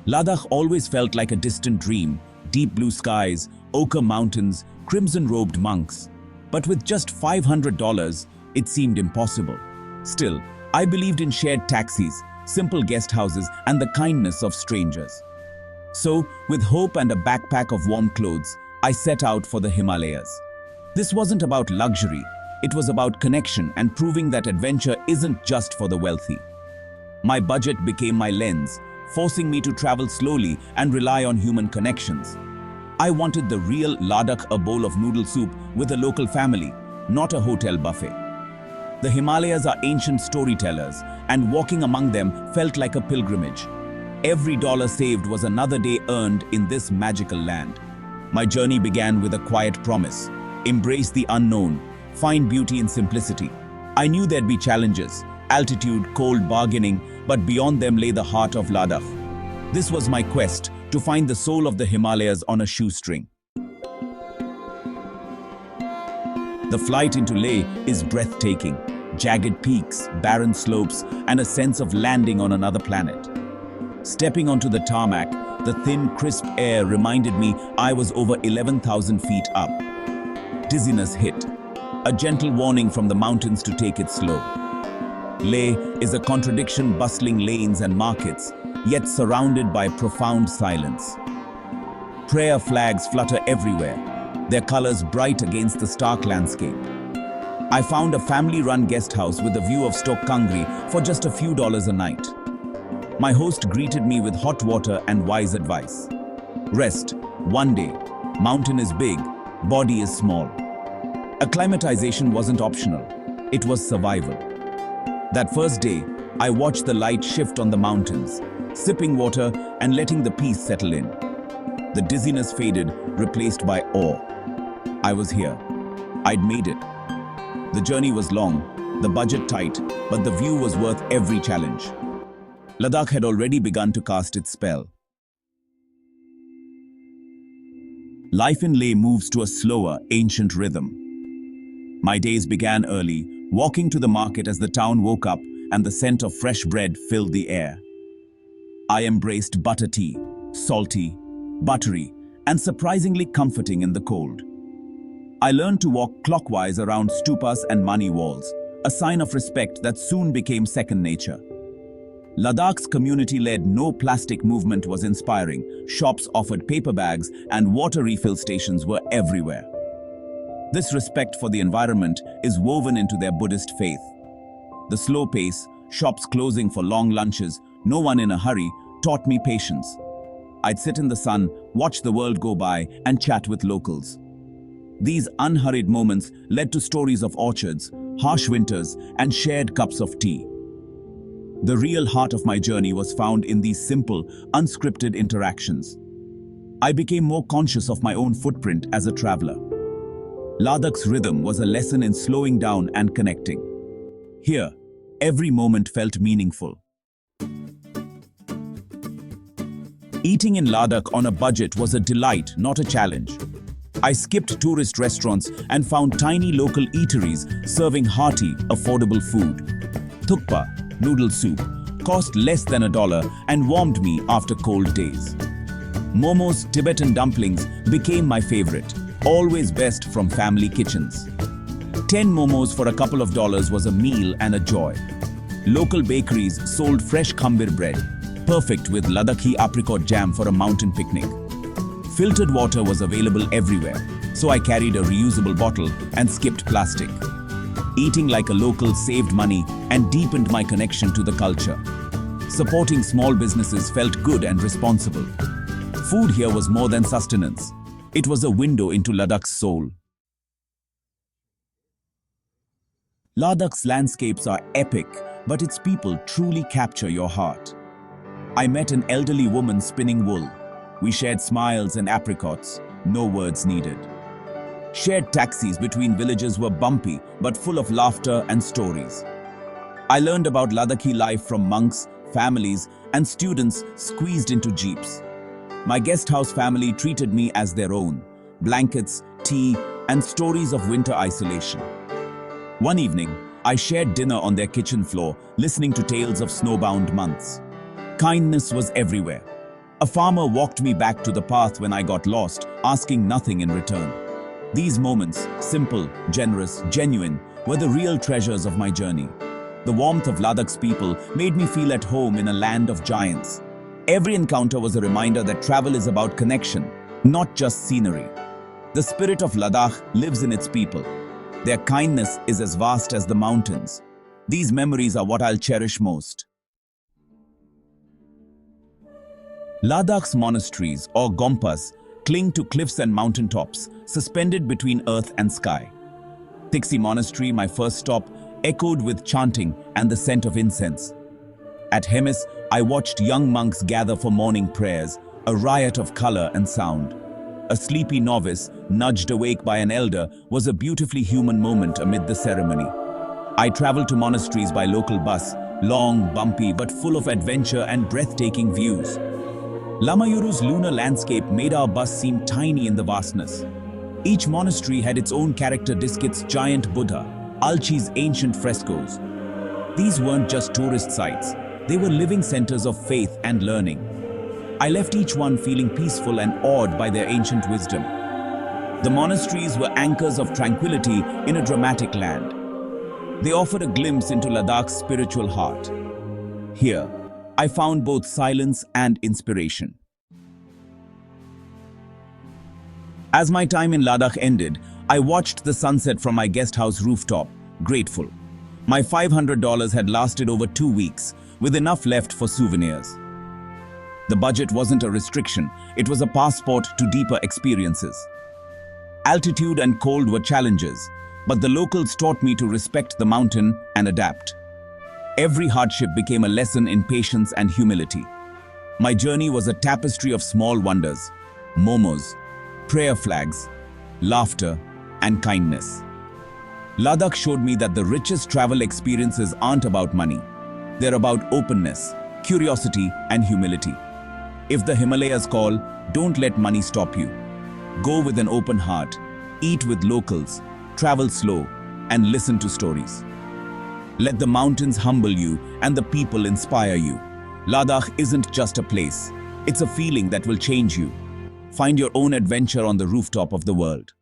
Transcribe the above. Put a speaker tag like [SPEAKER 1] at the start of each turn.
[SPEAKER 1] Ladakh always felt like a distant dream, deep blue skies, ochre mountains, crimson-robed monks. But with just $500, it seemed impossible. Still, I believed in shared taxis, simple guest houses, and the kindness of strangers. So, with hope and a backpack of warm clothes, I set out for the Himalayas. This wasn't about luxury, it was about connection and proving that adventure isn't just for the wealthy. My budget became my lens, forcing me to travel slowly and rely on human connections. I wanted the real Ladakh, a bowl of noodle soup with a local family, not a hotel buffet. The Himalayas are ancient storytellers, and walking among them felt like a pilgrimage. Every dollar saved was another day earned in this magical land. My journey began with a quiet promise: embrace the unknown, find beauty in simplicity. I knew there'd be challenges, altitude, cold, bargaining, but beyond them lay the heart of Ladakh. This was my quest to find the soul of the Himalayas on a shoestring. The flight into Leh is breathtaking. Jagged peaks, barren slopes, and a sense of landing on another planet. Stepping onto the tarmac, the thin, crisp air reminded me I was over 11,000 feet up. Dizziness hit, a gentle warning from the mountains to take it slow. Leh is a contradiction, bustling lanes and markets, yet surrounded by profound silence. Prayer flags flutter everywhere, their colors bright against the stark landscape. I found a family-run guest house with a view of Stoke Kangri for just a few dollars a night. My host greeted me with hot water and wise advice. Rest, one day. Mountain is big, body is small. Acclimatization wasn't optional, it was survival. That first day, I watched the light shift on the mountains, sipping water and letting the peace settle in. The dizziness faded, replaced by awe. I was here. I'd made it. The journey was long, the budget tight, but the view was worth every challenge. Ladakh had already begun to cast its spell. Life in Leh moves to a slower, ancient rhythm. My days began early, walking to the market as the town woke up and the scent of fresh bread filled the air. I embraced butter tea, salty, buttery, and surprisingly comforting in the cold. I learned to walk clockwise around stupas and mani walls, a sign of respect that soon became second nature. Ladakh's community-led no plastic movement was inspiring. Shops offered paper bags and water refill stations were everywhere. This respect for the environment is woven into their Buddhist faith. The slow pace, shops closing for long lunches, no one in a hurry, taught me patience. I'd sit in the sun, watch the world go by, and chat with locals. These unhurried moments led to stories of orchards, harsh winters, and shared cups of tea. The real heart of my journey was found in these simple, unscripted interactions. I became more conscious of my own footprint as a traveler. Ladakh's rhythm was a lesson in slowing down and connecting. Here, every moment felt meaningful. Eating in Ladakh on a budget was a delight, not a challenge. I skipped tourist restaurants and found tiny local eateries serving hearty, affordable food. Thukpa, noodle soup, cost less than $1 and warmed me after cold days. Momos, Tibetan dumplings became my favorite, always best from family kitchens. 10 momos for a couple of dollars was a meal and a joy. Local bakeries sold fresh khambir bread, perfect with Ladakhi apricot jam for a mountain picnic. Filtered water was available everywhere, so I carried a reusable bottle and skipped plastic. Eating like a local saved money and deepened my connection to the culture. Supporting small businesses felt good and responsible. Food here was more than sustenance. It was a window into Ladakh's soul. Ladakh's landscapes are epic, but its people truly capture your heart. I met an elderly woman spinning wool. We shared smiles and apricots, no words needed. Shared taxis between villages were bumpy, but full of laughter and stories. I learned about Ladakhi life from monks, families, and students squeezed into jeeps. My guest house family treated me as their own. Blankets, tea, and stories of winter isolation. One evening, I shared dinner on their kitchen floor, listening to tales of snowbound months. Kindness was everywhere. A farmer walked me back to the path when I got lost, asking nothing in return. These moments, simple, generous, genuine, were the real treasures of my journey. The warmth of Ladakh's people made me feel at home in a land of giants. Every encounter was a reminder that travel is about connection, not just scenery. The spirit of Ladakh lives in its people. Their kindness is as vast as the mountains. These memories are what I'll cherish most. Ladakh's monasteries, or gompas, cling to cliffs and mountaintops, suspended between earth and sky. Tiksi Monastery, my first stop, echoed with chanting and the scent of incense. At Hemis, I watched young monks gather for morning prayers, a riot of color and sound. A sleepy novice, nudged awake by an elder, was a beautifully human moment amid the ceremony. I traveled to monasteries by local bus, long, bumpy, but full of adventure and breathtaking views. Lamayuru's lunar landscape made our bus seem tiny in the vastness. Each monastery had its own characteristics: giant Buddha, Alchi's ancient frescoes. These weren't just tourist sites, they were living centers of faith and learning. I left each one feeling peaceful and awed by their ancient wisdom. The monasteries were anchors of tranquility in a dramatic land. They offered a glimpse into Ladakh's spiritual heart. Here, I found both silence and inspiration. As my time in Ladakh ended, I watched the sunset from my guest house rooftop, grateful. My $500 had lasted over 2 weeks, with enough left for souvenirs. The budget wasn't a restriction, it was a passport to deeper experiences. Altitude and cold were challenges, but the locals taught me to respect the mountain and adapt. Every hardship became a lesson in patience and humility. My journey was a tapestry of small wonders: momos, prayer flags, laughter, and kindness. Ladakh showed me that the richest travel experiences aren't about money. They're about openness, curiosity, and humility. If the Himalayas call, don't let money stop you. Go with an open heart, eat with locals, travel slow, and listen to stories. Let the mountains humble you and the people inspire you. Ladakh isn't just a place, it's a feeling that will change you. Find your own adventure on the rooftop of the world.